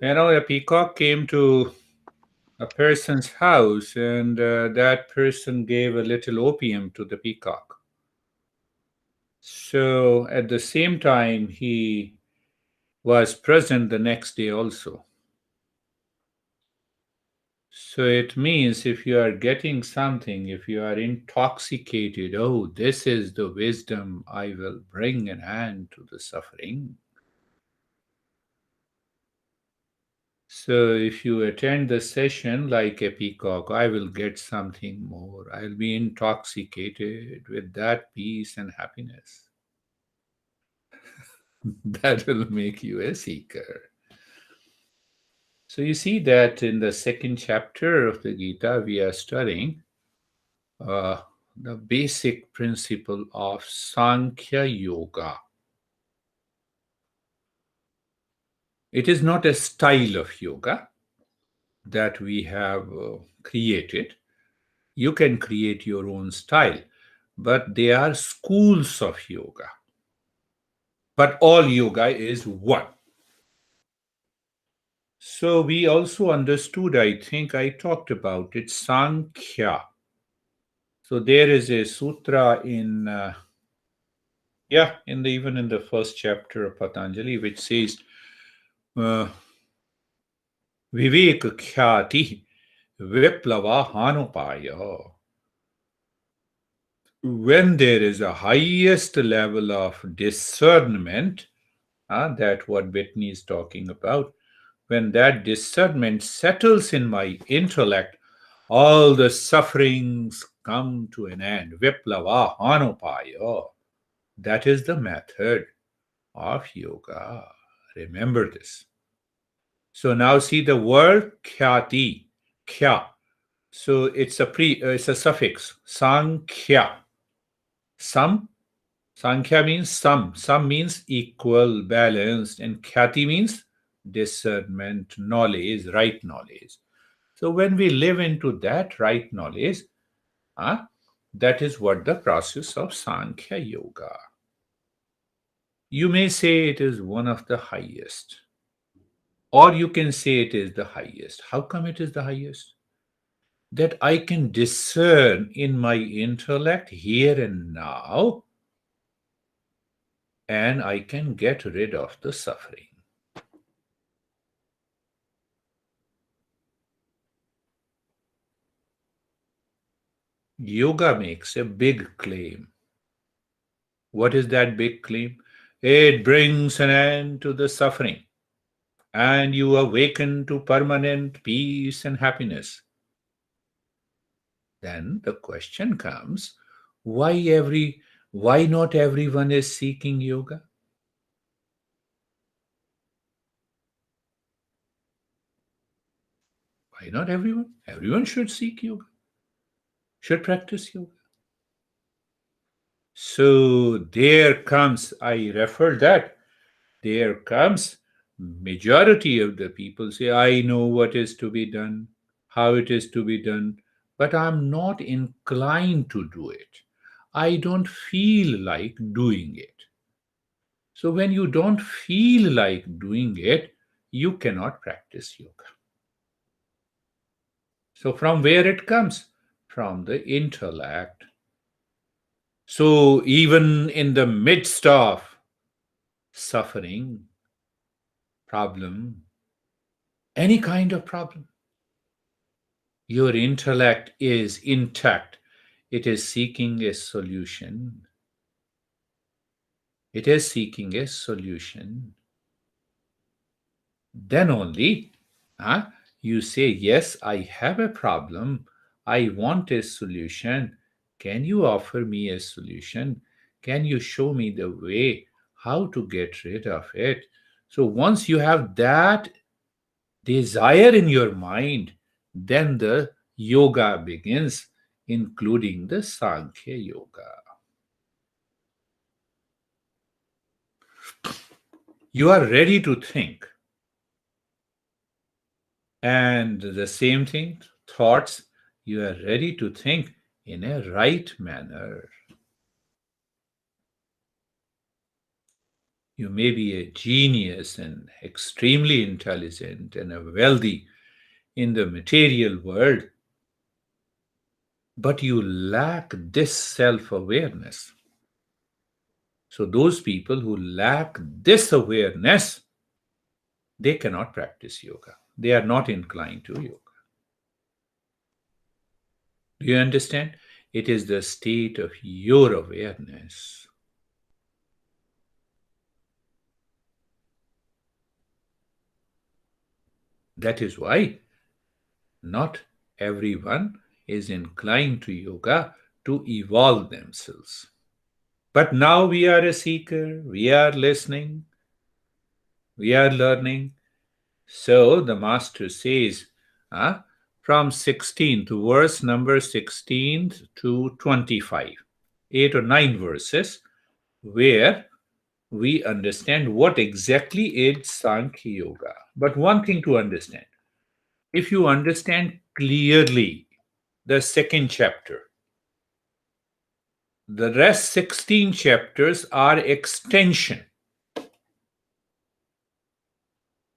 A peacock came to a person's house, and that person gave a little opium to the peacock. So at the same time, he was present the next day also. So it means if you are getting something, if you are intoxicated, oh, this is the wisdom, I will bring an end to the suffering. So if you attend the session like a peacock, I will get something more. I'll be intoxicated with that peace and happiness. That will make you a seeker. So you see that in the second chapter of the Gita, we are studying uh, the basic principle of Samkhya Yoga. It is not a style of yoga that we have created. You can create your own style, but they are schools of yoga. But all yoga is one. So we also understood, I think I talked about it, Sankhya. So there is a sutra in, even in the first chapter of Patanjali, which says, uh, Vivek Khyati Viplava Hanupaya. When there is a highest level of discernment, that what Whitney is talking about, when that discernment settles in my intellect, all the sufferings come to an end. Viplava Hanupaya. That is the method of yoga. Remember this. So now see the word khyati, kya. So it's a suffix, sankhya. Sam, sankhya means some. Some means equal, balanced, and khyati means discernment, knowledge, right knowledge. So when we live into that right knowledge, uh, that is what the process of Sankhya Yoga. You may say it is one of the highest, or you can say it is the highest. How come it is the highest? That I can discern in my intellect here and now, and I can get rid of the suffering. Yoga makes a big claim. What is that big claim? It brings an end to the suffering, and you awaken to permanent peace and happiness. Then the question comes, why not everyone is seeking yoga? Why not everyone? Everyone should seek yoga, should practice yoga. So there comes, I refer that, there comes majority of the people say, I know what is to be done, how it is to be done, but I'm not inclined to do it. I don't feel like doing it. So when you don't feel like doing it, you cannot practice yoga. So from where it comes? From the intellect. So even in the midst of suffering, problem, any kind of problem, your intellect is intact. It is seeking a solution. It is seeking a solution. Then only you say, yes, I have a problem. I want a solution. Can you offer me a solution? Can you show me the way how to get rid of it? So once you have that desire in your mind, then the yoga begins, including the Sankhya Yoga. You are ready to think. And the same thing, thoughts, you are ready to think in a right manner. You may be a genius and extremely intelligent and a wealthy in the material world, but you lack this self awareness. So, those people who lack this awareness, they cannot practice yoga. They are not inclined to yoga. Do you understand? It is the state of your awareness. That is why not everyone is inclined to yoga to evolve themselves. But now we are a seeker, we are listening, we are learning. So the master says, uh, from 16th, verse number 16 to 25, 8 or 9 verses, where we understand what exactly is Sankhya Yoga. But one thing to understand, if you understand clearly the second chapter, the rest 16 chapters are extension.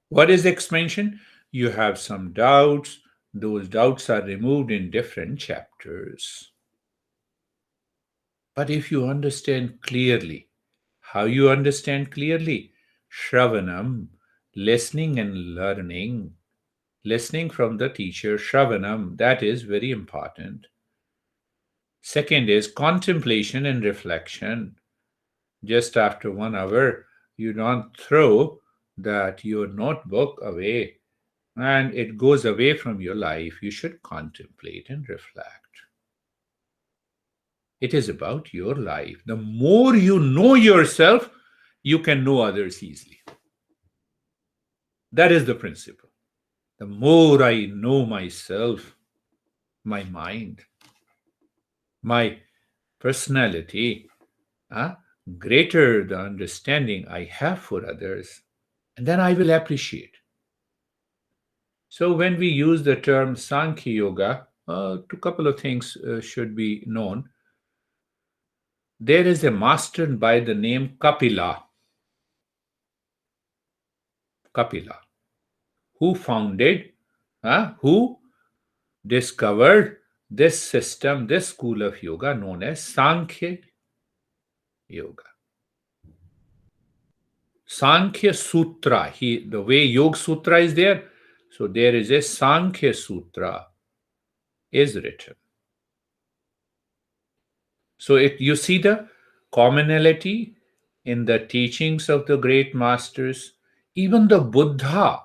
What is expansion? You have some doubts. Those doubts are removed in different chapters. But if you understand clearly, how you understand clearly? Shravanam, listening and learning. Listening from the teacher, Shravanam, that is very important. Second is contemplation and reflection. Just after 1 hour, you don't throw that your notebook away and it goes away from your life. You should contemplate and reflect. It is about your life. The more you know yourself, you can know others easily. That is the principle. The more I know myself, my mind, my personality, uh, greater the understanding I have for others, and then I will appreciate. So, when we use the term Sankhya Yoga, a couple of things should be known. There is a master by the name Kapila, who founded, who discovered this system, this school of yoga known as Sankhya Yoga. Sankhya Sutra, the way Yoga Sutra is there, so there is a Sankhya Sutra is written. So you see the commonality in the teachings of the great masters. Even the Buddha,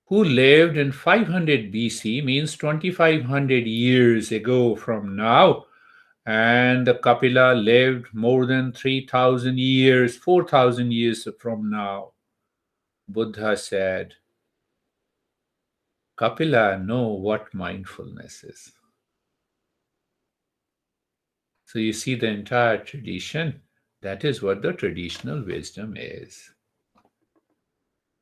who lived in 500 BC, means 2500 years ago from now, and the Kapila lived more than 3000 years, 4000 years from now. Buddha said, Kapila know what mindfulness is. So you see the entire tradition. That is what the traditional wisdom is.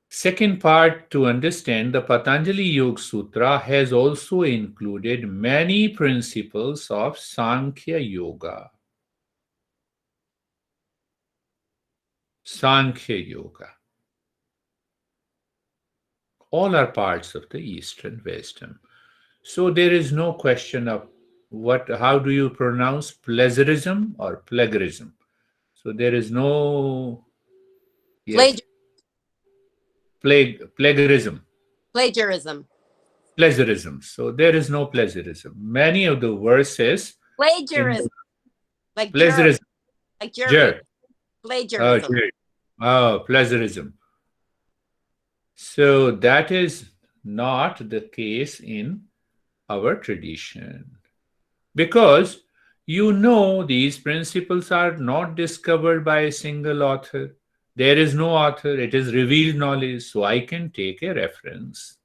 Second part, to understand the Patanjali Yoga Sutra has also included many principles of Sankhya Yoga. Sankhya Yoga. All are parts of the Eastern wisdom. So there is no question of how do you pronounce pleasurism or plagiarism? So there is no, yes, plagiarism. Plagiarism. Plagiarism. So there is no plagiarism. Many of the verses in Plagiarism. the Like jury. plagiarism. Like jury. Jer. Plagiarism. Plagiarism. So that is not the case in our tradition. Because these principles are not discovered by a single author. There is no author, it is revealed knowledge, so I can take a reference.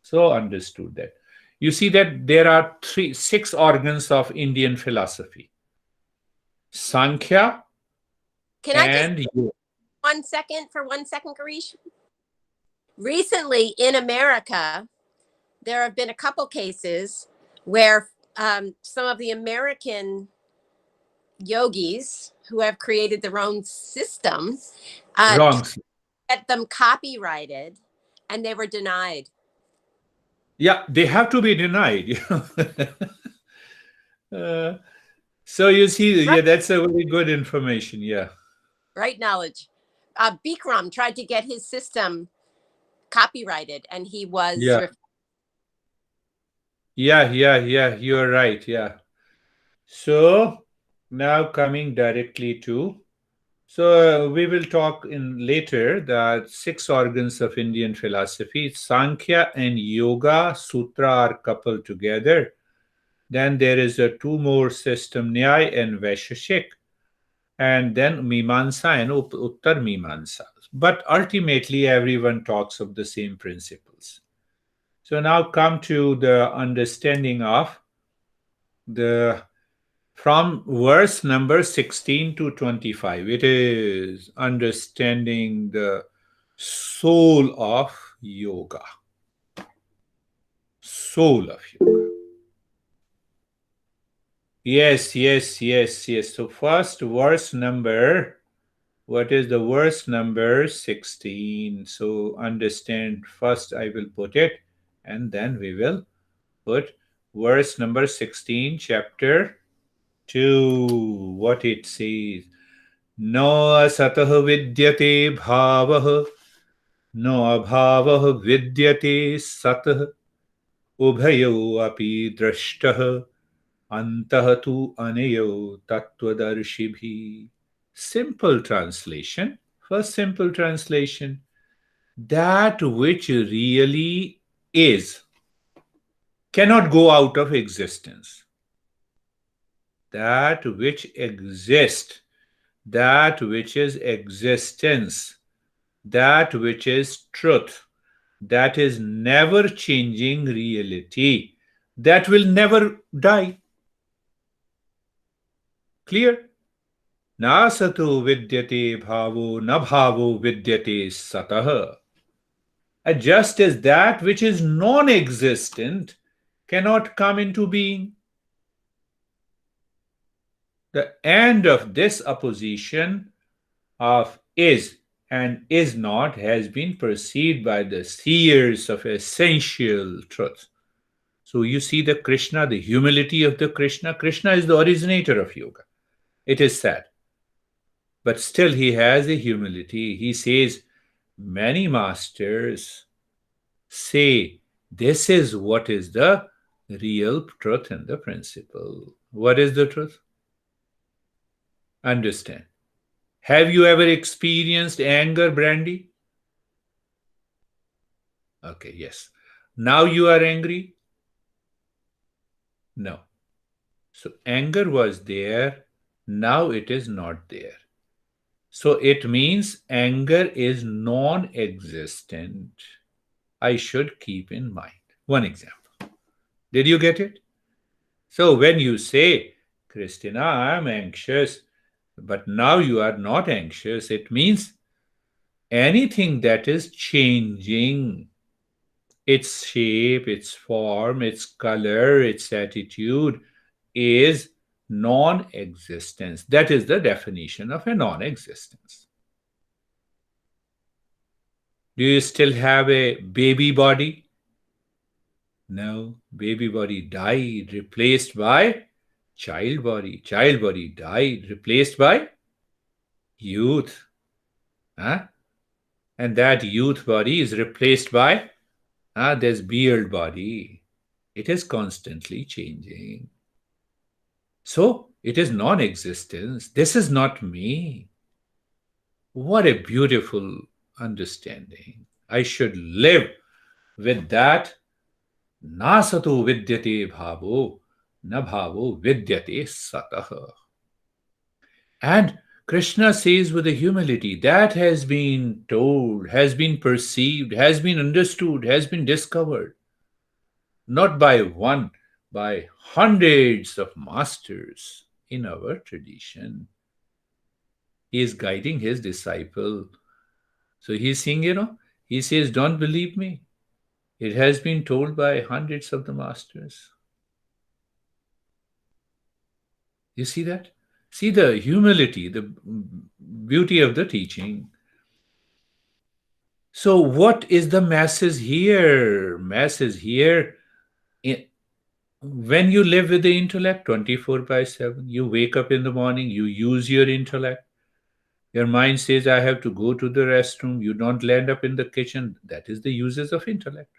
So understood that. You see that there are six organs of Indian philosophy. Sankhya Can I just and 1 second, Girish? Recently in America, there have been a couple cases where some of the American yogis who have created their own system, Wrong. get them copyrighted, and they were denied. Yeah, they have to be denied. Uh, so you see, Right, yeah, that's a very good information. Yeah. right knowledge. Bikram tried to get his system copyrighted, and he was. Yeah. Yeah. You're right. Yeah. So now coming directly to, so we will talk in later the six organs of Indian philosophy. Sankhya and Yoga Sutra are coupled together. Then there is a two more system, Nyaya and Vaisheshik, and then Mimamsa and Uttar Mimamsa. But ultimately, everyone talks of the same principles. So now come to the understanding of the from verse number 16 to 25. It is understanding the soul of yoga. Soul of yoga. Yes. So first verse number, what is the verse number 16? So understand first I will put it and then we will put verse number 16, chapter 2, what it says. No asatah vidyate bhavah, no abhavah vidyate satah, ubhayo api drashtah, antah tu anayo tattvadarshibhi. Simple translation. First simple translation. That which really is cannot go out of existence. That which exists, that which is existence, that which is truth, that is never changing reality, that will never die. Clear? Na satu vidyate bhavo na bhavo vidyate satah. And just as that which is non existent cannot come into being, the end of this opposition of is and is not has been perceived by the seers of essential truth. So you see the Krishna, the humility of the Krishna. Krishna is the originator of yoga. It is said. But still he has a humility. He says, many masters say this is what is the real truth and the principle. What is the truth? Understand. Have you ever experienced anger, Brandy? Okay, yes. Now you are angry? No. So anger was there, now it is not there. So it means anger is non existent. I should keep in mind. One example. Did you get it? So when you say, Christina, I'm anxious, but now you are not anxious, it means anything that is changing its shape, its form, its color, its attitude is non existence. That is the definition of a non existence. Do you still have a baby body? No, baby body died, replaced by child body. Child body died, replaced by youth. Huh? And that youth body is replaced by this beard body. It is constantly changing. So it is non existence. This is not me. What a beautiful understanding. I should live with that. Nasato vidyate bhavo, na bhavo vidyate satah. And Krishna says with a humility that has been told, has been perceived, has been understood, has been discovered, not by one, by hundreds of masters in our tradition. He is guiding his disciple. So he's saying, he says, don't believe me. It has been told by hundreds of the masters. You see that? See the humility, the beauty of the teaching. So, what is the masses here? Masses here, i- when you live with the intellect 24 by 7, you wake up in the morning, you use your intellect. Your mind says, I have to go to the restroom. You don't land up in the kitchen. That is the uses of intellect.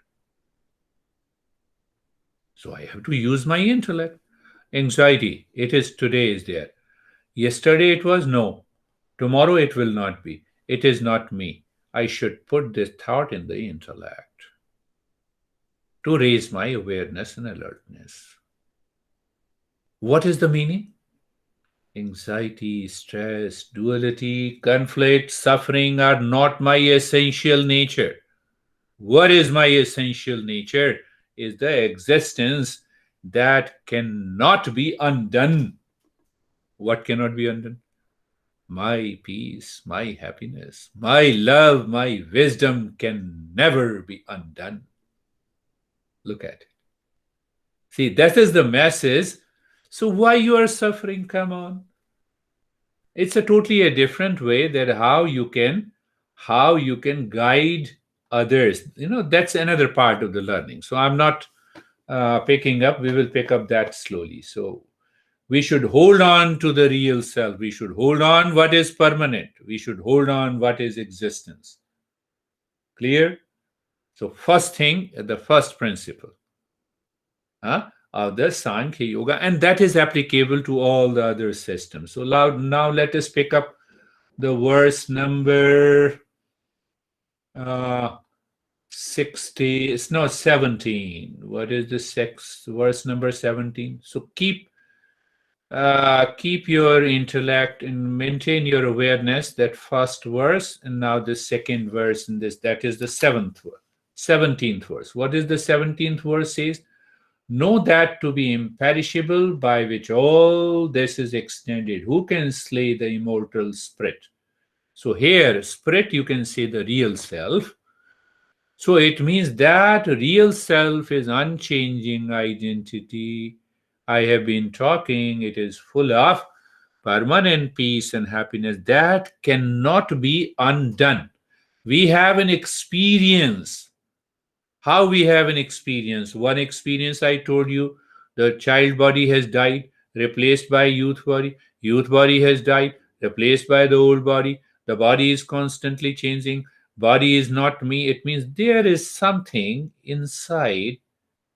So, I have to use my intellect. Anxiety, it is today is there. Yesterday it was no. Tomorrow it will not be. It is not me. I should put this thought in the intellect to raise my awareness and alertness. What is the meaning? Anxiety, stress, duality, conflict, suffering are not my essential nature. What is my essential nature? Is the existence that cannot be undone. What cannot be undone? My peace, my happiness, my love, my wisdom can never be undone. Look at it. See, that is the message. So why you are suffering? Come on. It's a totally a different way that how you can guide others. That's another part of the learning. So I'm not picking up. We will pick up that slowly. So we should hold on to the real self. We should hold on what is permanent. We should hold on what is existence. Clear? So first thing, the first principle of the Sankhya Yoga, and that is applicable to all the other systems. So now let us pick up the verse number uh, 60. It's not 17. What is the sixth verse number 17? So keep your intellect and maintain your awareness. That first verse, and now the second verse in this. That is the 17th verse. What is the 17th verse says? Know that to be imperishable, by which all this is extended. Who can slay the immortal spirit? So here, spirit, you can say the real self. So it means that real self is unchanging identity. I have been talking, it is full of permanent peace and happiness that cannot be undone. We have an experience. How we have an experience? One experience I told you, the child body has died, replaced by youth body. Youth body has died, replaced by the old body. The body is constantly changing. Body is not me. It means there is something inside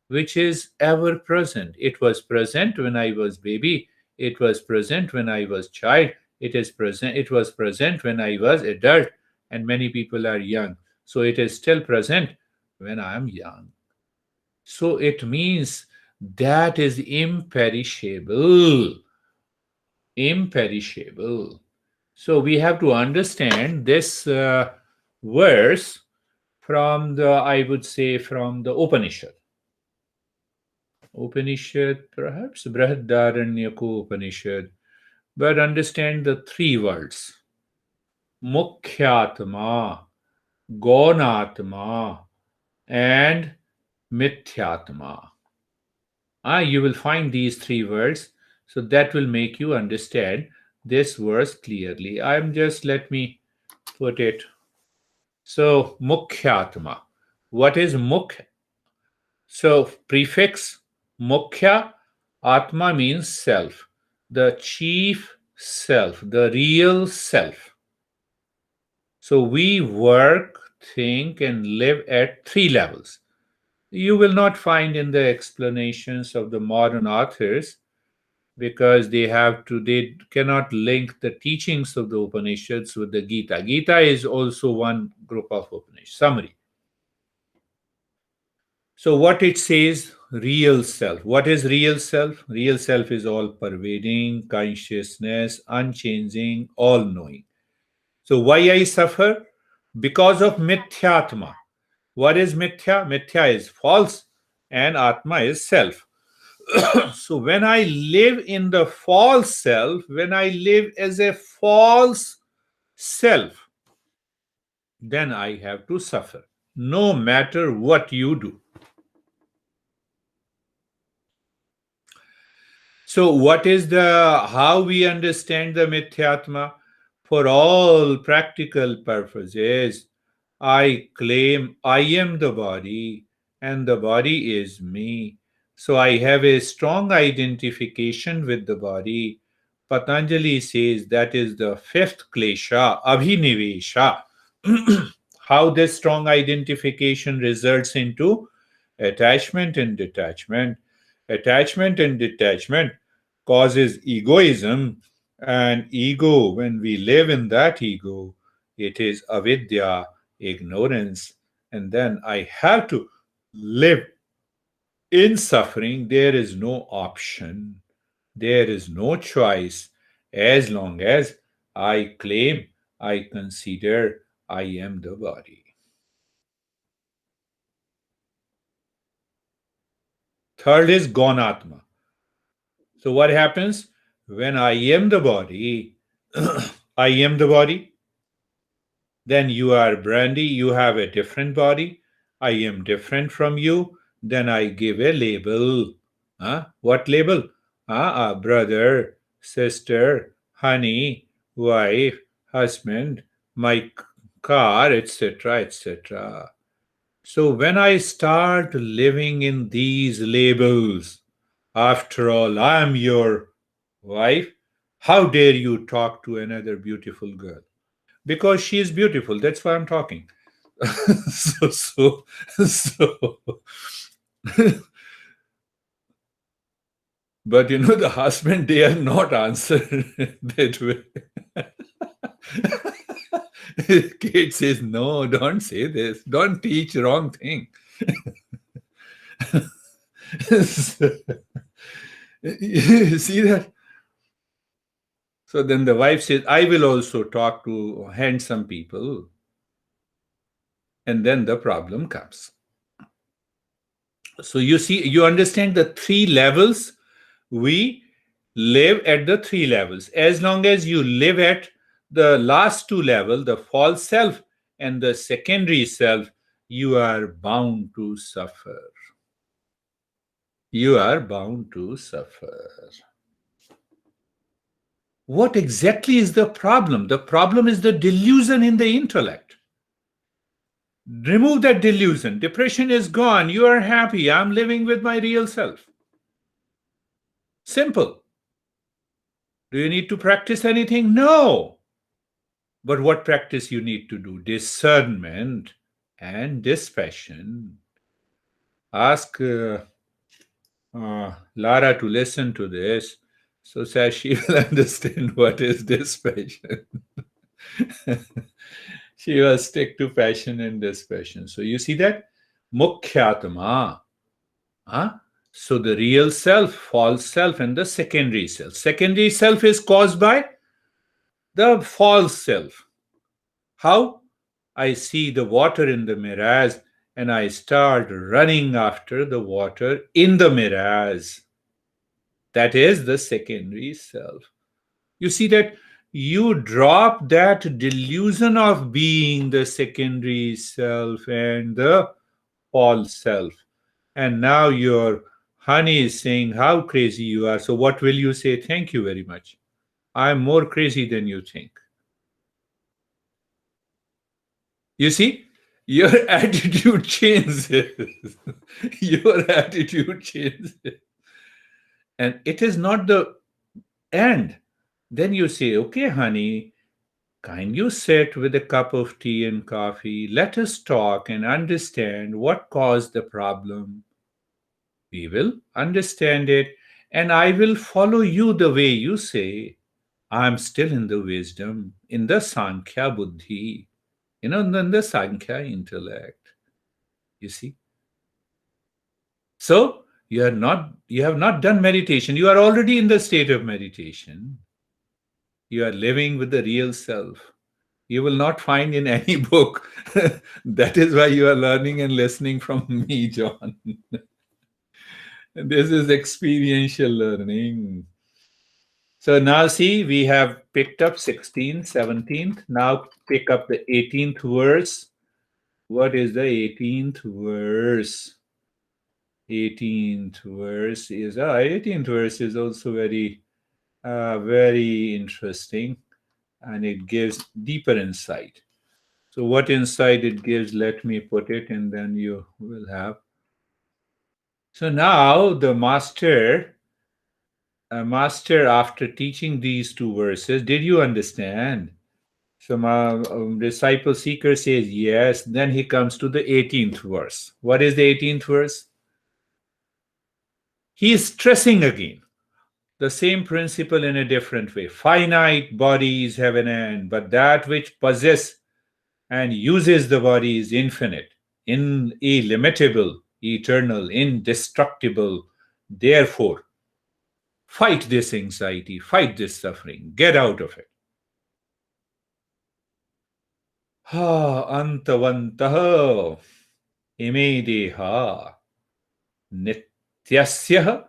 which is ever present. It was present when I was baby. It was present when I was child. It is present. It was present when I was adult, and many people are young. So it is still present when I am young. So it means that is imperishable. Imperishable. So we have to understand this verse from the, I would say, from the Upanishad. Upanishad, perhaps Brihadaranyaka Upanishad, but understand the three words: Mukhyatma, Gonatma, and Mithyatma. You will find these three words, so that will make you understand this verse clearly. I'm just let me put it. So, Mukhyatma. What is Mukh? So, prefix Mukhya, Atma means self, the chief self, the real self. So, we work, think, and live at three levels. You will not find in the explanations of the modern authors because they cannot link the teachings of the Upanishads with the Gita. Gita is also one group of Upanishads. Summary. So, what it says, real self. What is real self? Real self is all pervading, consciousness, unchanging, all knowing. So, why I suffer? Because of mithyatma. What is mithya? Mithya is false, and atma is self. So, when I live in the false self, when I live as a false self, then I have to suffer, no matter what you do. So, what is how we understand the Mithyatma? For all practical purposes, I claim I am the body and the body is me. So, I have a strong identification with the body. Patanjali says that is the fifth klesha, abhinivesha. How this strong identification results into attachment and detachment. Attachment and detachment causes egoism, and ego, when we live in that ego, it is avidya, ignorance, and then I have to live in suffering. There is no option, there is no choice as long as I claim, I consider I am the body. Third is gonatma. So, what happens when I am the body? I am the body. Then you are Brandy, you have a different body. I am different from you. Then I give a label. Huh? What label? Brother, sister, honey, wife, husband, my car, etc., etc. So when I start living in these labels, after all, I am your wife. How dare you talk to another beautiful girl? Because she is beautiful. That's why I'm talking. so, so, so. But the husband, they are not answered that way. Kate says, no, don't say this. Don't teach wrong thing. You see that? So then the wife says, I will also talk to handsome people. And then the problem comes. So you see, you understand the three levels. We live at the three levels. As long as you live at the last two levels, the false self and the secondary self, you are bound to suffer. You are bound to suffer. What exactly is the problem? The problem is the delusion in the intellect. Remove that delusion. Depression is gone. You are happy. I'm living with my real self. Simple. Do you need to practice anything? No. But what practice you need to do? Discernment and dispassion. Ask Lara to listen to this so that she will understand what is dispassion. She will stick to passion and dispassion. So you see that? Mukhyatma. Huh? So the real self, false self, and the secondary self. Secondary self is caused by the false self. How? I see the water in the mirage and I start running after the water in the mirage. That is the secondary self. You see that you drop that delusion of being the secondary self and the false self. And now your honey is saying how crazy you are. So, what will you say? Thank you very much. I'm more crazy than you think. You see, your attitude changes. Your attitude changes. And it is not the end. Then you say, okay, honey, can you sit with a cup of tea and coffee? Let us talk and understand what caused the problem. We will understand it, and I will follow you the way you say. I'm still in the wisdom, in the Sankhya Buddhi, in the Sankhya intellect. You see? So you have not done meditation. You are already in the state of meditation. You are living with the real self. You will not find in any book. That is why you are learning and listening from me, John. This is experiential learning. So now see, we have picked up 16th, 17th. Now pick up the 18th verse. What is the 18th verse? 18th verse is 18th verse is also very interesting, and it gives deeper insight. So what insight it gives, let me put it, and then you will have. So now the master, after teaching these two verses, did you understand? So my disciple seeker says yes. Then he comes to the 18th verse. What is the 18th verse? He is stressing again the same principle in a different way. Finite bodies have an end, but that which possess and uses the body is infinite, illimitable, eternal, indestructible. Therefore, fight this anxiety, fight this suffering, get out of it. Ha antavantah ime deha nityasya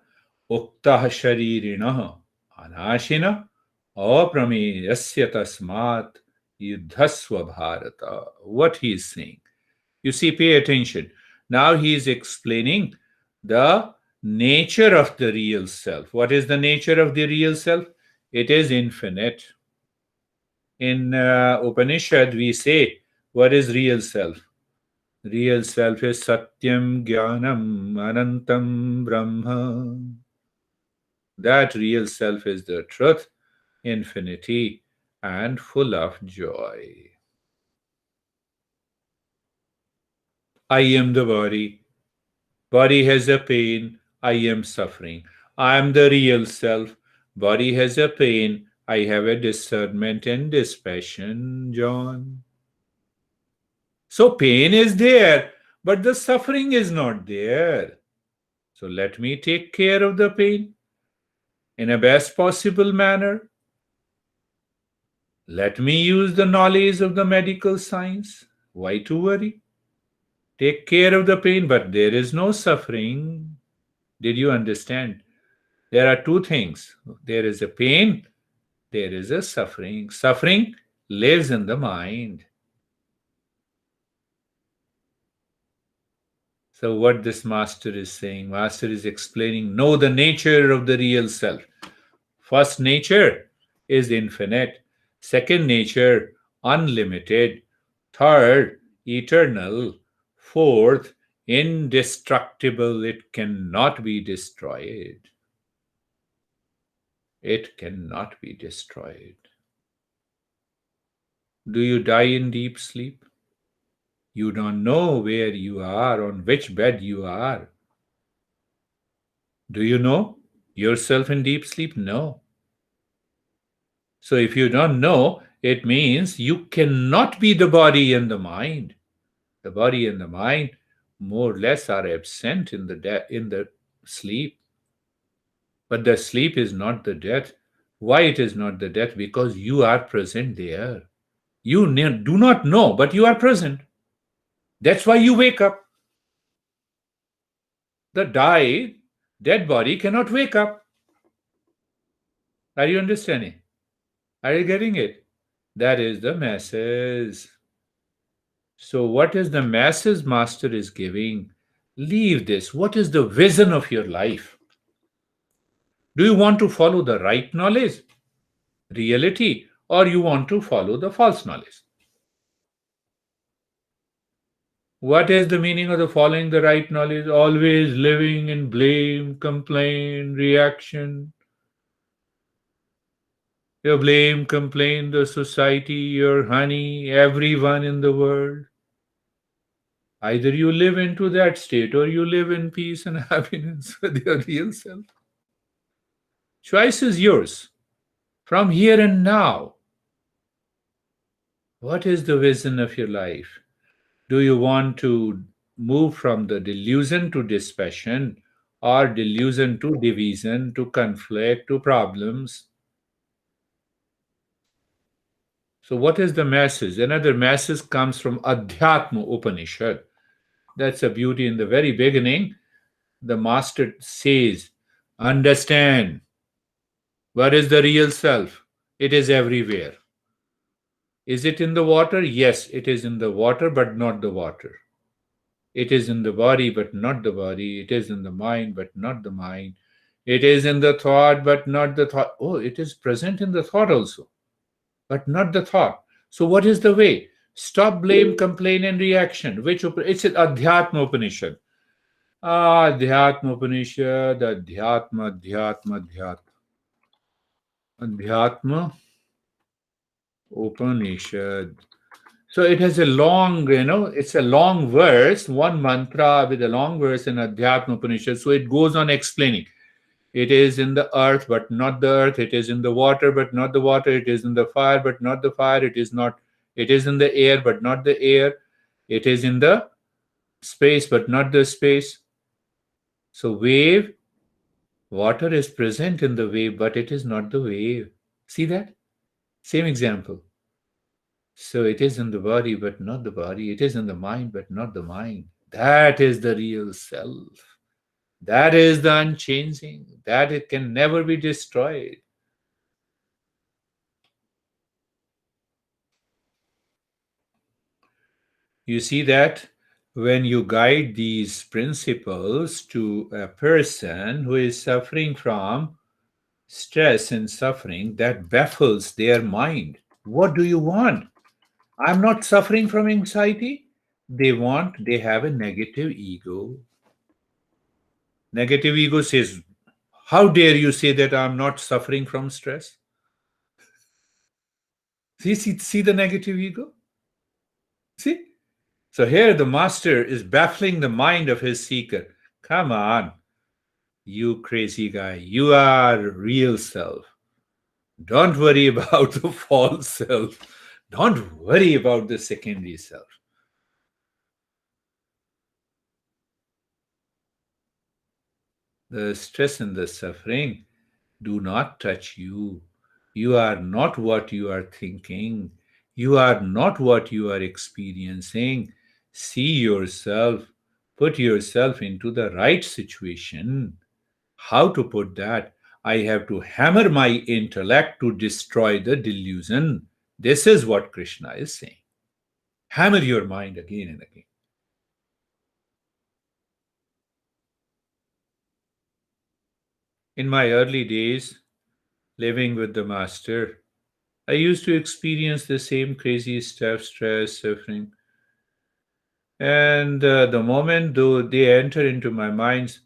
uktah sharirinah anashina aprameyasya tasmat yuddhasva bharata. What he is saying. You see, pay attention. Now he is explaining the nature of the real self. What is the nature of the real self? It is infinite. In Upanishad, we say, what is real self? Real self is Satyam Jnanam Anantam Brahma. That real self is the truth, infinity, and full of joy. I am the body. Body has a pain. I am suffering. I am the real self. Body has a pain. I have a discernment and dispassion, John. So pain is there, but the suffering is not there. So let me take care of the pain in a best possible manner. Let me use the knowledge of the medical science. Why to worry? Take care of the pain, but there is no suffering. Did you understand? There are two things. There is a pain, there is a suffering. Suffering lives in the mind. So, what this master is saying, master is explaining, know the nature of the real self. First nature is infinite. Second nature, unlimited. Third, eternal. Fourth, indestructible. It cannot be destroyed. It cannot be destroyed. Do you die in deep sleep? You don't know where you are, on which bed you are. Do you know yourself in deep sleep? No. So if you don't know, it means you cannot be the body and the mind. The body and the mind more or less are absent in the sleep. But the sleep is not the death. Why it is not the death? Because you are present there. You do not know, but you are present. That's why you wake up. The dead body cannot wake up. Are you understanding? Are you getting it? That is the masses. So, what is the masses master is giving? Leave this. What is the vision of your life? Do you want to follow the right knowledge, reality, or you want to follow the false knowledge? What is the meaning of the following the right knowledge? Always living in blame, complaint, reaction. You blame, complain the society, your honey, everyone in the world. Either you live into that state or you live in peace and happiness with your real self. Choice is yours from here and now. What is the vision of your life? Do you want to move from the delusion to dispassion, or delusion to division, to conflict, to problems? So, what is the message? Another message comes from Adhyatma Upanishad. That's a beauty in the very beginning. The master says, understand what is the real self. It is everywhere. Is it in the water? Yes, it is in the water, but not the water. It is in the body, but not the body. It is in the mind, but not the mind. It is in the thought, but not the thought. Oh, it is present in the thought also, but not the thought. So, what is the way? Stop, blame, complain, and reaction. It's an Adhyatma Upanishad. Adhyatma Upanishad, Adhyatma, Adhyatma, Adhyatma. Adhyatma Upanishad. So it has a long, it's a long verse, one mantra with a long verse in Adhyatma Upanishad. So it goes on explaining. It is in the earth, but not the earth. It is in the water, but not the water. It is in the fire, but not the fire. It is not. It is in the air, but not the air. It is in the space, but not the space. So wave, water is present in the wave, but it is not the wave. See that? Same example. So it is in the body, but not the body. It is in the mind, but not the mind. That is the real self. That is the unchanging. That it can never be destroyed. You see that when you guide these principles to a person who is suffering from stress and suffering, that baffles their mind. What do you want? I'm not suffering from anxiety. They have a negative ego. Negative ego says, how dare you say that I'm not suffering from stress? See the negative ego? See? So here the master is baffling the mind of his seeker. Come on, you crazy guy. You are real self. Don't worry about the false self. Don't worry about the secondary self. The stress and the suffering do not touch you. You are not what you are thinking. You are not what you are experiencing. See yourself. Put yourself into the right situation. How to put that? I have to hammer my intellect to destroy the delusion. This is what Krishna is saying. Hammer your mind again and again. In my early days, living with the Master, I used to experience the same crazy stuff, stress, suffering. And the moment though they enter into my minds,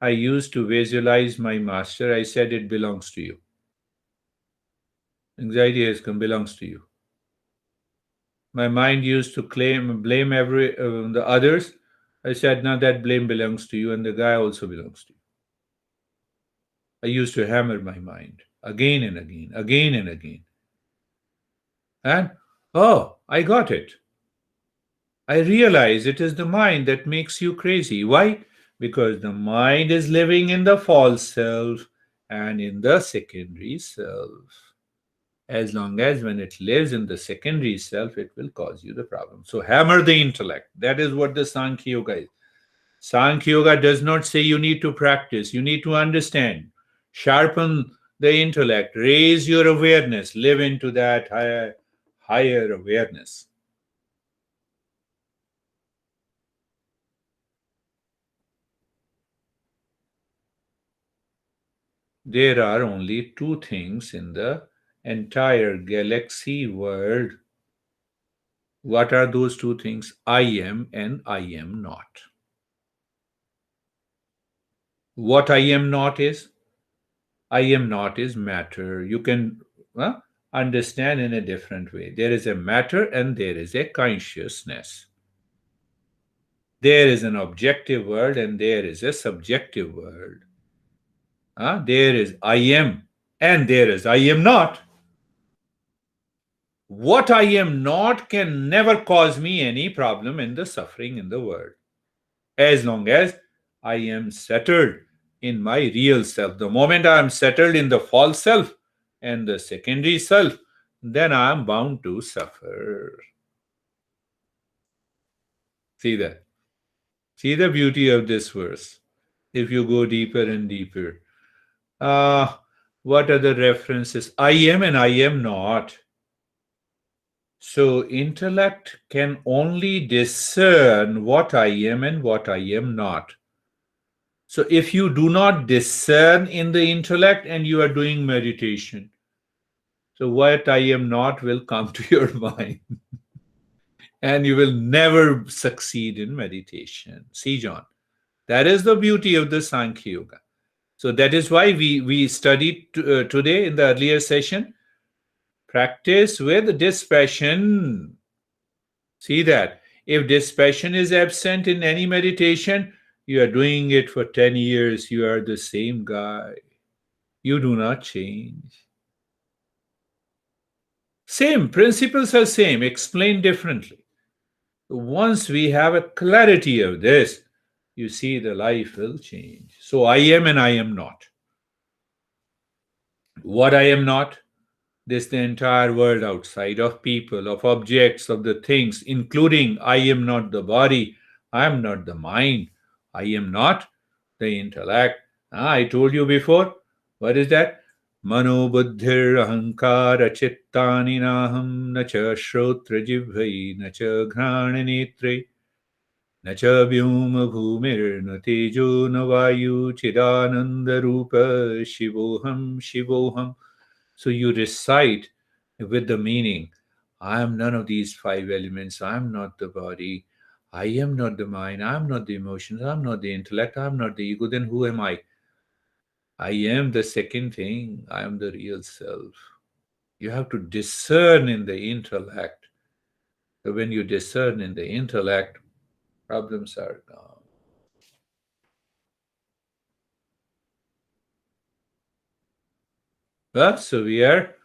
I used to visualize my Master. I said, it belongs to you. Anxiety has come, belongs to you. My mind used to blame the others. I said, now that blame belongs to you, and the guy also belongs to you. I used to hammer my mind again and again, again and again. And oh, I got it. I realize it is the mind that makes you crazy. Why? Because the mind is living in the false self and in the secondary self. As long as when it lives in the secondary self, it will cause you the problem. So hammer the intellect. That is what the Sankhya Yoga is. Sankhya Yoga does not say you need to practice, you need to understand. Sharpen the intellect, raise your awareness, live into that higher awareness. There are only two things in the entire galaxy world. What are those two things? I am and I am not. What I am not is? I am not is matter. You can understand in a different way. There is a matter and there is a consciousness. There is an objective world and there is a subjective world. There is I am and there is I am not. What I am not can never cause me any problem in the suffering in the world. As long as I am settled in my real self. The moment I am settled in the false self and the secondary self, then I am bound to suffer. See that? See the beauty of this verse. If you go deeper and deeper. Uh, what are the references? I am and I am not. So, intellect can only discern what I am and what I am not. So, if you do not discern in the intellect and you are doing meditation, so what I am not will come to your mind and you will never succeed in meditation. See, John, that is the beauty of the Sankhya Yoga. So, that is why we studied today in the earlier session practice with dispassion. See that. If dispassion is absent in any meditation, you are doing it for 10 years, you are the same guy. You do not change. Same, principles are same, explained differently. Once we have a clarity of this, you see the life will change. So I am and I am not. What I am not, this the entire world outside of people, of objects, of the things, including I am not the body, I am not the mind, I am not the intellect. I told you before. What is that? Mano buddhir ahankara chittani naham na cha shrotra jivhai na cha ghrana netre na cha vyoma bhumir na tejo na vayu chidananda rupa shivoham shivoham. So you recite with the meaning I am none of these five elements. I am not the body. I am not the mind. I am not the emotions. I am not the intellect. I am not the ego. Then who am I? I am the second thing. I am the real self. You have to discern in the intellect. So when you discern in the intellect, problems are gone. Well, so we are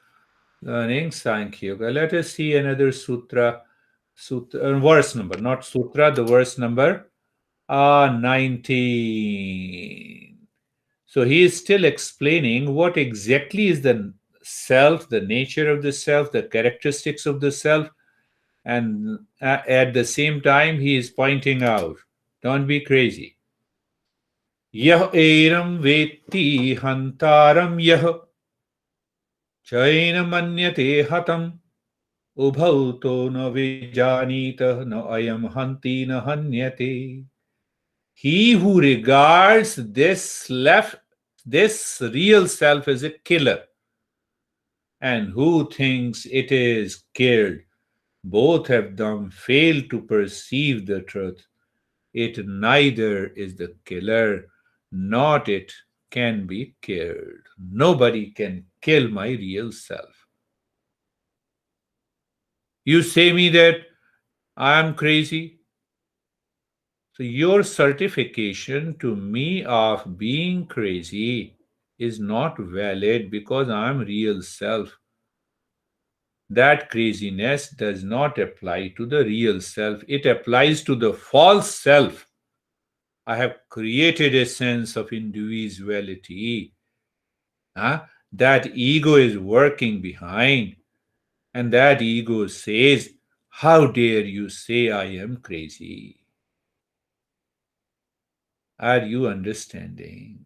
learning Sankhya Yoga. Let us see another sutra, verse number, not sutra, the verse number 19. So he is still explaining what exactly is the self, the nature of the self, the characteristics of the self, and at the same time he is pointing out, don't be crazy. Yah eram veti hantaram yah chaina manyate hatam ubhau to na vijanita na ayam hanti na hanyate. He who regards this real self as a killer and who thinks it is killed, both of them fail to perceive the truth. It neither is the killer, not it can be killed. Nobody can kill my real self. You say me that I am crazy. So your certification to me of being crazy is not valid because I am real self. That craziness does not apply to the real self. It applies to the false self. I have created a sense of individuality. That ego is working behind, and that ego says, how dare you say I am crazy? Are you understanding?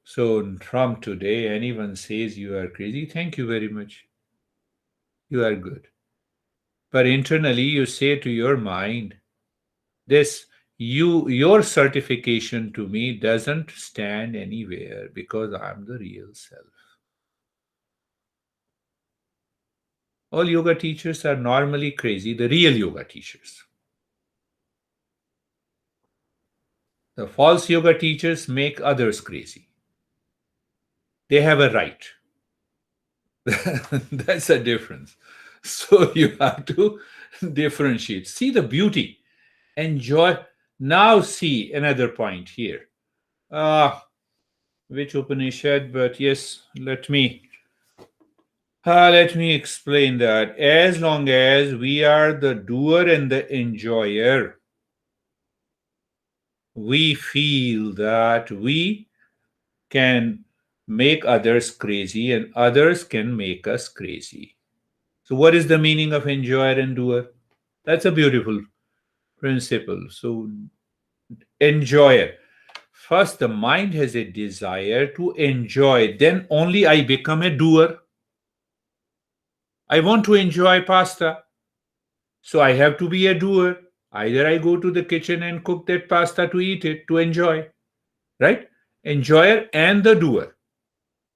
So, from today, anyone says you are crazy, thank you very much. You are good. But internally, you say to your mind, this your certification to me doesn't stand anywhere because I'm the real self. All yoga teachers are normally crazy, the real yoga teachers. The false yoga teachers make others crazy. They have a right. That's a difference. So you have to differentiate. See the beauty. Enjoy. Now see another point here. Which Upanishad? But yes, let me explain that. As long as we are the doer and the enjoyer, we feel that we can make others crazy and others can make us crazy. So, what is the meaning of enjoyer and doer? That's a beautiful principle. So, enjoyer. First, the mind has a desire to enjoy, then only I become a doer. I want to enjoy pasta, so I have to be a doer. Either I go to the kitchen and cook that pasta to eat it, to enjoy, right? Enjoyer and the doer.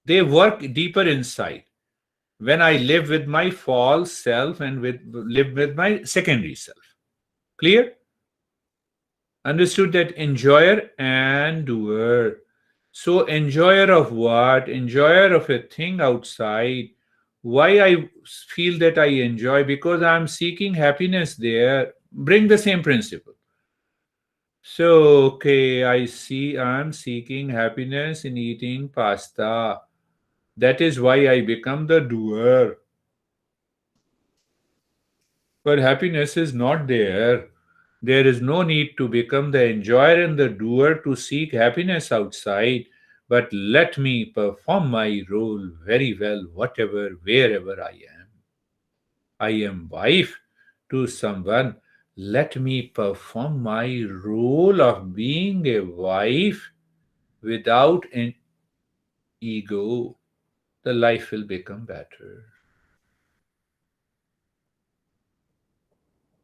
They work deeper inside. When I live with my false self and live with my secondary self. Clear? Understood that enjoyer and doer. So, enjoyer of what? Enjoyer of a thing outside. Why I feel that I enjoy? Because I'm seeking happiness there. Bring the same principle. So, okay, I see I'm seeking happiness in eating pasta. That is why I become the doer. But happiness is not there. There is no need to become the enjoyer and the doer to seek happiness outside, but let me perform my role very well, whatever, wherever I am. I am wife to someone. Let me perform my role of being a wife without an ego. The life will become better.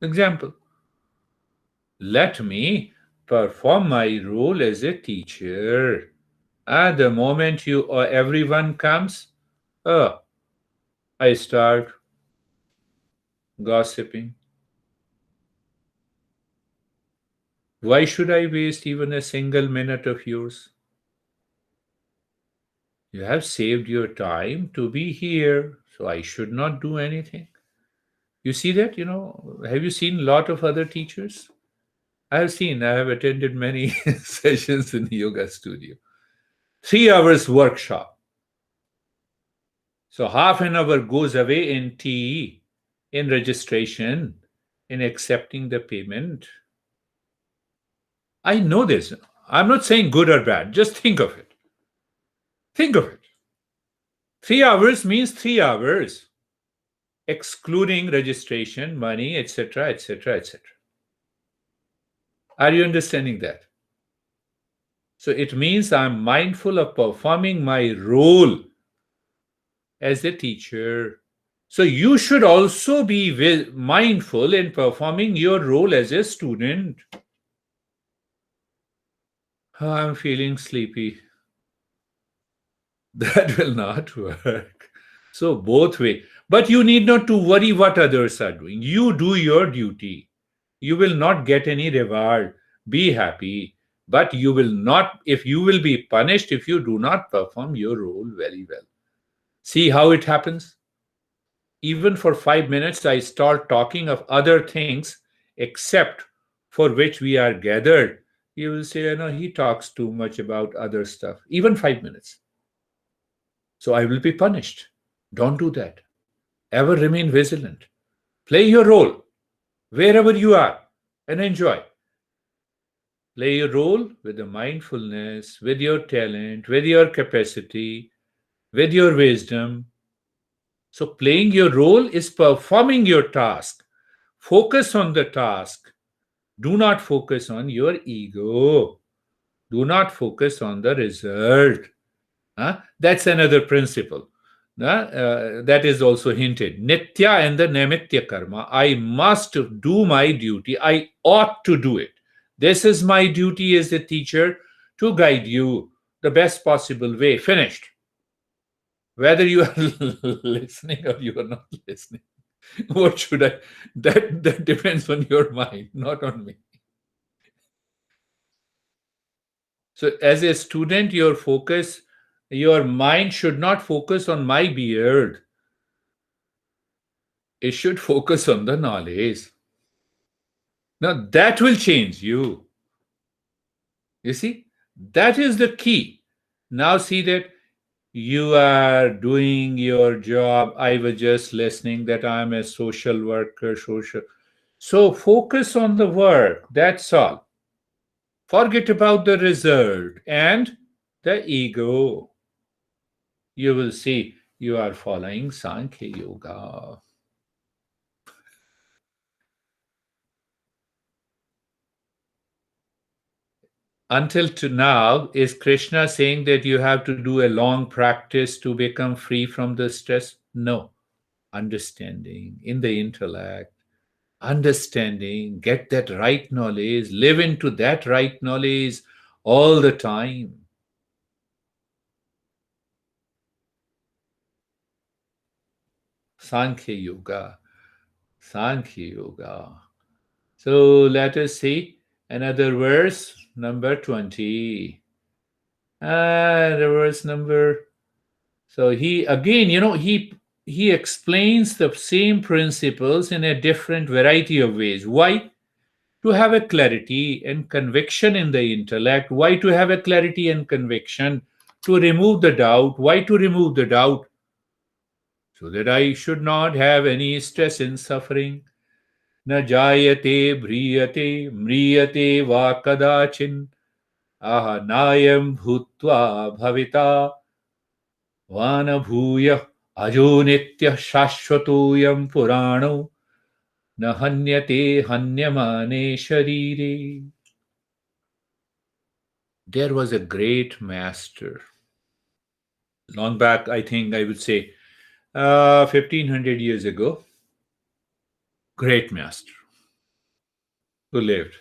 Example. Let me perform my role as a teacher. At the moment you or everyone comes, oh, I start gossiping. Why should I waste even a single minute of yours? You have saved your time to be here, so I should not do anything. You see that, have you seen a lot of other teachers? I have attended many sessions in the yoga studio. 3 hours workshop. So half an hour goes away in tea, in registration, in accepting the payment. I know this. I'm not saying good or bad. Just think of it. Think of it. 3 hours means 3 hours, excluding registration, money, etc., etc., etc. Are you understanding that? So it means I'm mindful of performing my role as a teacher. So you should also be mindful in performing your role as a student. "Oh, I'm feeling sleepy." That will not work. So both way. But you need not to worry what others are doing. You do your duty. You will not get any reward. Be happy. But you will not, if you will be punished if you do not perform your role very well. See how it happens? Even for 5 minutes, I start talking of other things except for which we are gathered. You will say, he talks too much about other stuff. Even 5 minutes. So I will be punished. Don't do that. Ever remain vigilant. Play your role wherever you are and enjoy. Play your role with the mindfulness, with your talent, with your capacity, with your wisdom. So, playing your role is performing your task. Focus on the task. Do not focus on your ego. Do not focus on the result. That's another principle. That is also hinted. Nitya and the Namitya karma. I must do my duty. I ought to do it. This is my duty as a teacher to guide you the best possible way. Finished. Whether you are listening or you are not listening. What should I? That depends on your mind, not on me. So, as a student, your mind should not focus on my beard. It should focus on the knowledge. Now, that will change you. You see, that is the key. Now, see that you are doing your job. I was just listening that I'm a social worker, social. So, focus on the work. That's all. Forget about the result and the ego. You will see you are following Sankhya Yoga. Until to now, is Krishna saying that you have to do a long practice to become free from the stress? No. Understanding in the intellect, understanding, get that right knowledge, live into that right knowledge all the time. Sankhya Yoga. Sankhya Yoga. So let us see another verse, number 20. And verse number. So he again, he explains the same principles in a different variety of ways. Why? To have a clarity and conviction in the intellect. Why to have a clarity and conviction? To remove the doubt. Why to remove the doubt? So that I should not have any stress and suffering. न जायते भ्रियते म्रियते वा कदाचिन् आह नायं भूत्वा भविता वा न भूयः अजो नित्यः शाश्वतोऽयं पुराणो न हन्यते हन्यमाने शरीरे. There was a great master long back, I think I would say 1500 years ago. Great master who lived.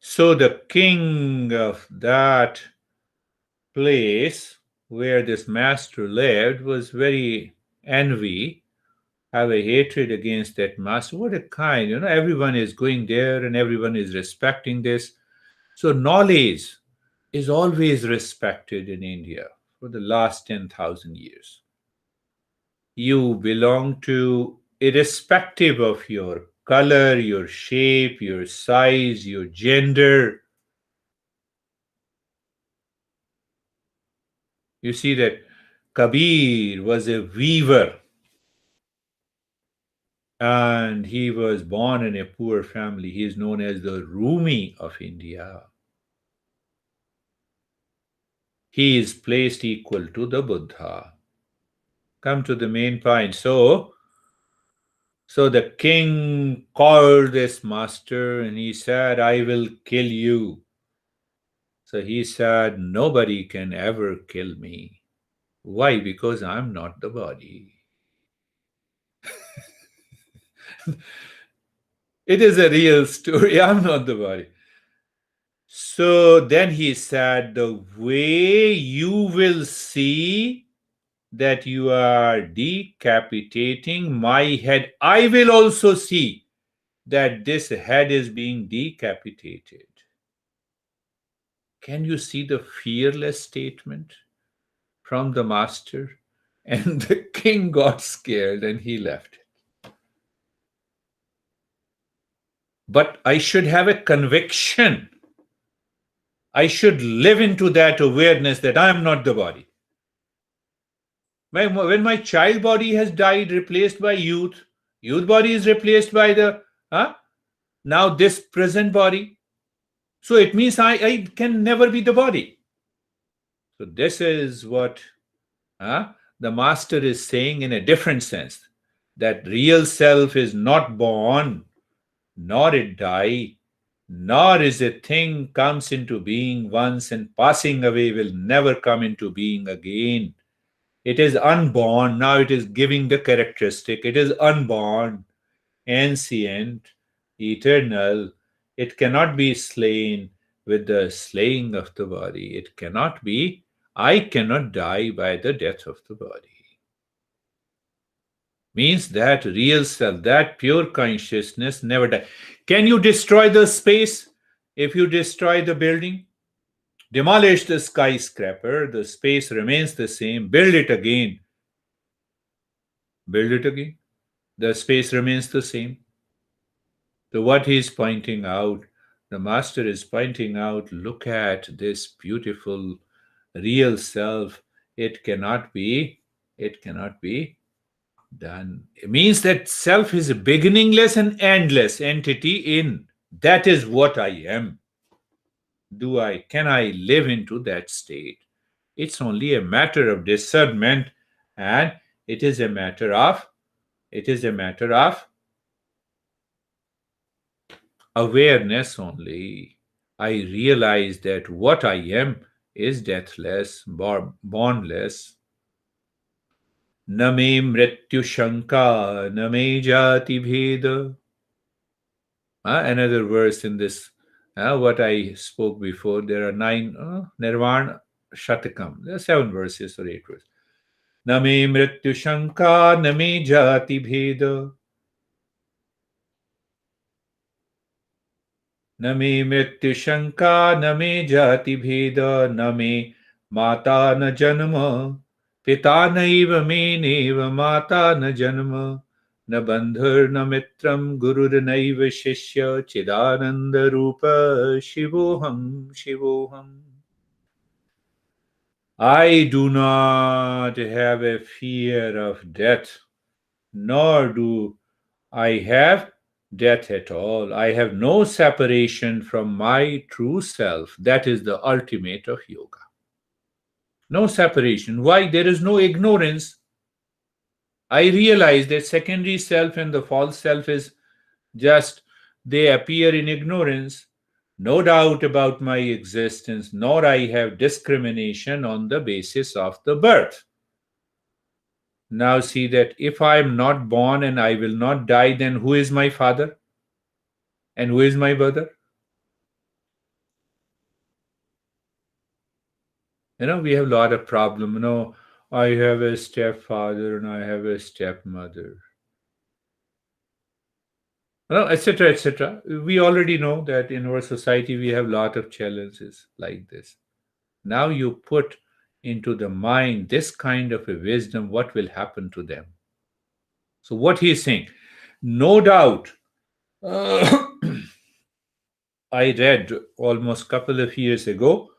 So the king of that place where this master lived was very envy, have a hatred against that master. What a kind, everyone is going there and everyone is respecting this. So knowledge is always respected in India for the last 10,000 years. You belong to, irrespective of your color, your shape, your size, your gender. You see that Kabir was a weaver and he was born in a poor family. He is known as the Rumi of India. He is placed equal to the Buddha. Come to the main point. So the king called this master and he said, I will kill you. So he said, nobody can ever kill me. Why? Because I'm not the body. It is a real story. I'm not the body. So then he said, the way you will see that you are decapitating my head, I will also see that this head is being decapitated. Can you see the fearless statement from the master? And the king got scared and he left. But I should have a conviction. I should live into that awareness that I am not the body. When my child body has died, replaced by youth body is replaced by the now this present body. So it means I can never be the body. So this is what the master is saying in a different sense, that real self is not born, nor it die, nor is a thing comes into being once and passing away will never come into being again. It is unborn. Now it is giving the characteristic. It is unborn, ancient, eternal. It cannot be slain with the slaying of the body. It cannot be. I cannot die by the death of the body. Means that real self, that pure consciousness never dies. Can you destroy the space? If you destroy the building, demolish the skyscraper, the space remains the same. Build it again. Build it again. The space remains the same. So, what he is pointing out, the master is pointing out, look at this beautiful real self. It cannot be done. It means that self is a beginningless and endless entity in. That is what I am. Can I live into that state? It's only a matter of discernment and It is a matter of it is a matter of awareness only. I realize that what I am is deathless, bornless. न मे मृत्यु शंका न मे jati bheda. Another verse in this, what I spoke before, there are nine, Nirvana Shatakam. There are seven verses or eight verses. न मे मृत्यु शंका न मे jati bheda. न मे मृत्यु शंका न मे जाति भेद न मे माता न जन्म पिता नैव मे नेव माता न जन्म न बंधुर्न मित्रं गुरुर्नैव शिष्य चिदानंद रूप शिवोहम शिवोहम. I do not have a fear of death, nor do I have death at all. I have no separation from my true self. That is the ultimate of yoga. No separation. Why? There is no ignorance. I realize that secondary self and the false self is just, they appear in ignorance. No doubt about my existence, nor I have discrimination on the basis of the birth. Now see that if I am not born and I will not die, then who is my father? And who is my brother? We have a lot of problem. I have a stepfather and I have a stepmother. Etc., etc. We already know that in our society we have a lot of challenges like this. Now you put into the mind this kind of a wisdom, what will happen to them? So what he is saying, no doubt, uh, I read almost couple of years ago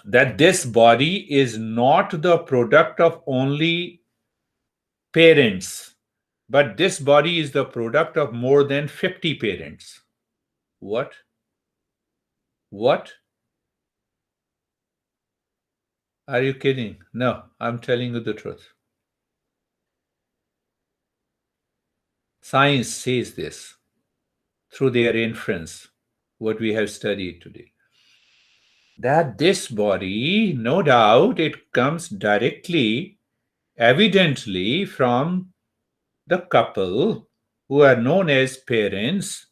that this body is not the product of only parents, but this body is the product of more than 50 parents. What? What? Are you kidding? No, I'm telling you the truth. Science says this through their inference, what we have studied today. That this body, no doubt, it comes directly, evidently, from the couple who are known as parents.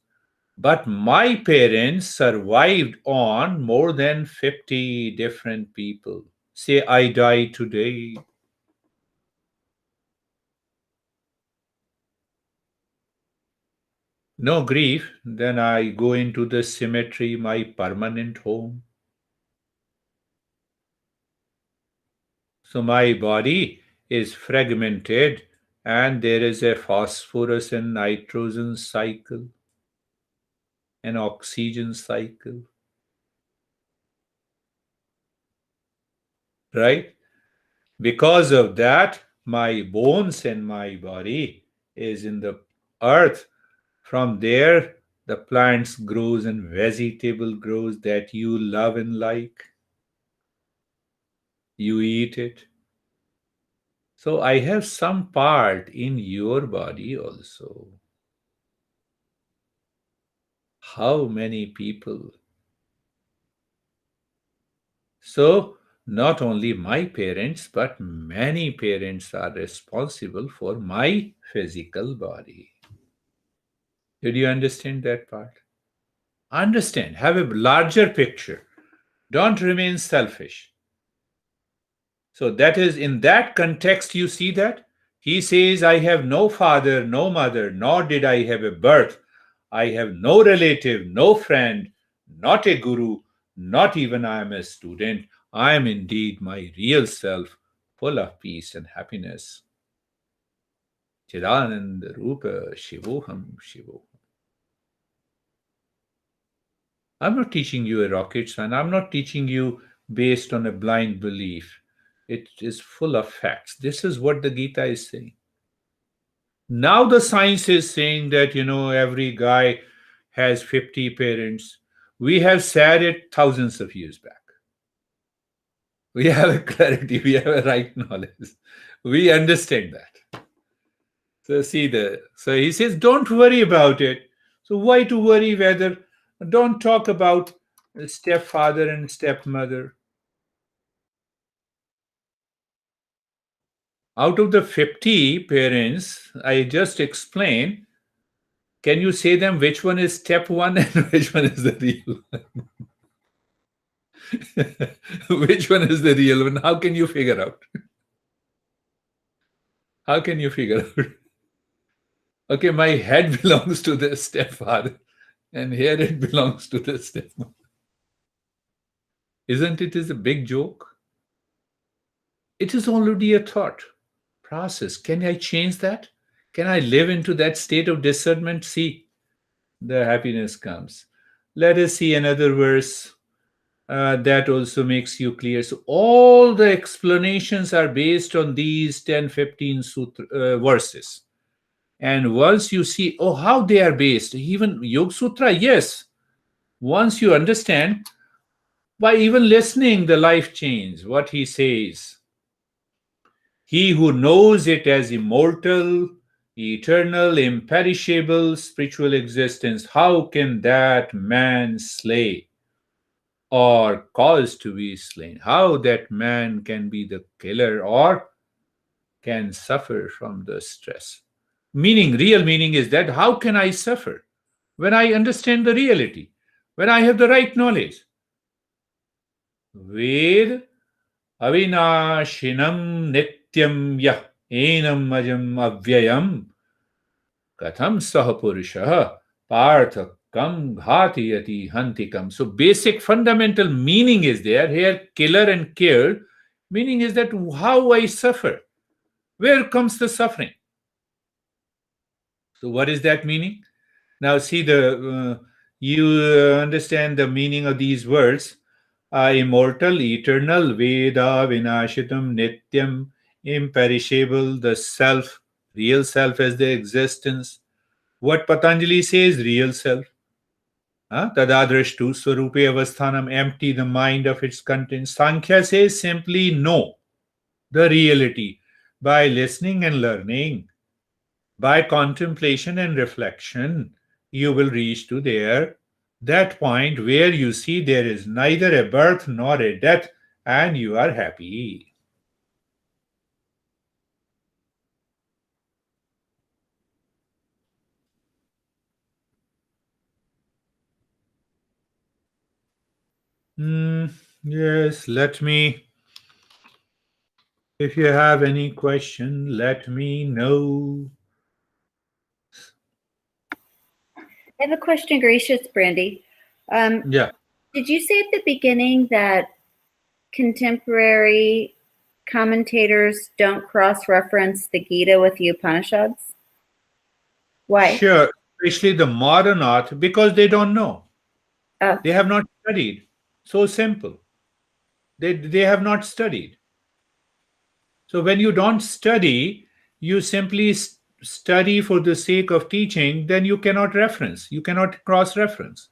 But my parents survived on more than 50 different people. Say, I die today. No grief. Then I go into the cemetery, my permanent home. So my body is fragmented and there is a phosphorus and nitrogen cycle, an oxygen cycle, right? Because of that, my bones and my body is in the earth. From there, the plants grows and vegetable grows that you love and like. You eat it. So I have some part in your body also. How many people? So not only my parents, but many parents are responsible for my physical body. Did you understand that part? Understand, have a larger picture. Don't remain selfish. So that is in that context, you see that he says, I have no father, no mother, nor did I have a birth. I have no relative, no friend, not a guru, not even I am a student. I am indeed my real self, full of peace and happiness. Chidananda Rupa Shivoham Shivoham. I'm not teaching you a rocket science. I'm not teaching you based on a blind belief. It is full of facts. This is what the Gita is saying. Now the science is saying that, every guy has 50 parents. We have said it thousands of years back. We have a clarity, we have a right knowledge. We understand that. So he says, don't worry about it. So why to worry whether? Don't talk about stepfather and stepmother. Out of the 50 parents I just explained, can you say them which one is step one and which one is the real one? Which one is the real one? How can you figure out? How can you figure out? Okay, my head belongs to the stepfather, and here it belongs to the stepmother. Isn't it is a big joke? It is already a thought process. Can I change that? Can I live into that state of discernment? See, the happiness comes. Let us see another verse that also makes you clear. So, all the explanations are based on these 10, 15 verses. And once you see, oh, how they are based, even Yoga Sutra, yes. Once you understand, by even listening, the life change, what he says. He who knows it as immortal, eternal, imperishable spiritual existence, how can that man slay or cause to be slain? How that man can be the killer or can suffer from the stress? Meaning, real meaning is that how can I suffer when I understand the reality, when I have the right knowledge? Ved avinashinam nityam yah enam ajam avyayam katham sahapurusha partha kam ghatiyati hantikam. So basic fundamental meaning is there. Here, killer and killed. Meaning is that how I suffer. Where comes the suffering? So what is that meaning? Now see you understand the meaning of these words. Immortal, eternal, Veda, Vinashitam, Nityam, imperishable, the self, real self as the existence. What Patanjali says, real self. Tadadrashtu Swarupe Avasthanam, empty the mind of its content. Sankhya says simply know the reality by listening and learning, by contemplation and reflection. You will reach to there, that point where you see there is neither a birth nor a death, and you are happy. Hmm, yes, let me, if you have any question, let me know. I have a question, Girish. It's Brandy. Yeah. Did you say at the beginning that contemporary commentators don't cross-reference the Gita with the Upanishads? Why? Sure, especially the modern art, because they don't know. Oh, They have not studied. So simple. They have not studied. So when you don't study, you simply study for the sake of teaching, then you cannot reference, you cannot cross reference.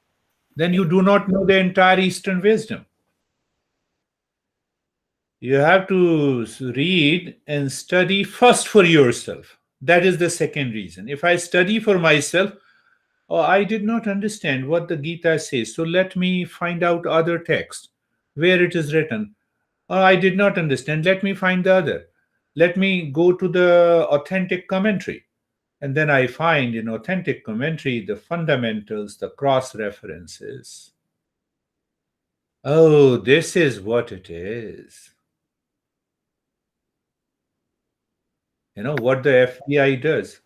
Then you do not know the entire Eastern wisdom. You have to read and study first for yourself. That is the second reason. If I study for myself, oh, I did not understand what the Gita says, so let me find out other text where it is written. Oh, I did not understand. Let me find the other. Let me go to the authentic commentary. And then I find in authentic commentary the fundamentals, the cross references. Oh, this is what it is. You know what the FBI does.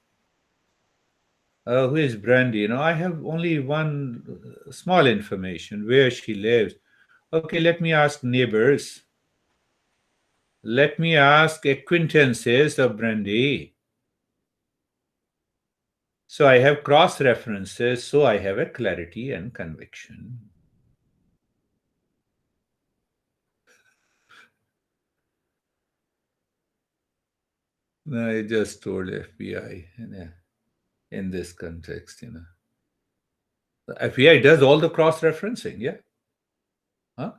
Who is Brandy? I have only one small information where she lives. Okay, let me ask neighbors. Let me ask acquaintances of Brandy. So I have cross references, so I have a clarity and conviction. No, I just told FBI in this context. The FBI does all the cross referencing, yeah. Huh?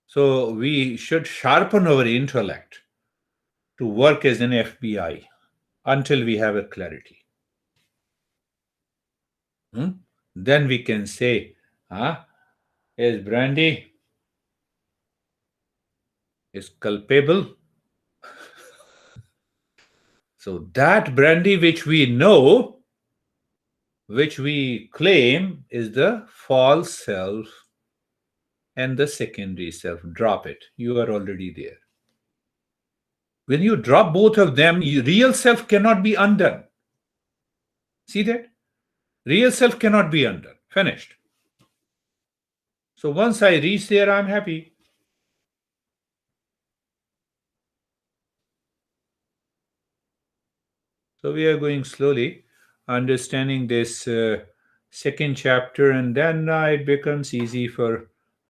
So we should sharpen our intellect. to work as an FBI until we have a clarity. Hmm? Then we can say, is brandy is culpable? So that brandy which we know, which we claim is the false self and the secondary self, drop it. You are already there. When you drop both of them, real self cannot be undone. See that? Real self cannot be undone. Finished. So once I reach there, I'm happy. So we are going slowly, understanding this second chapter, and then it becomes easy for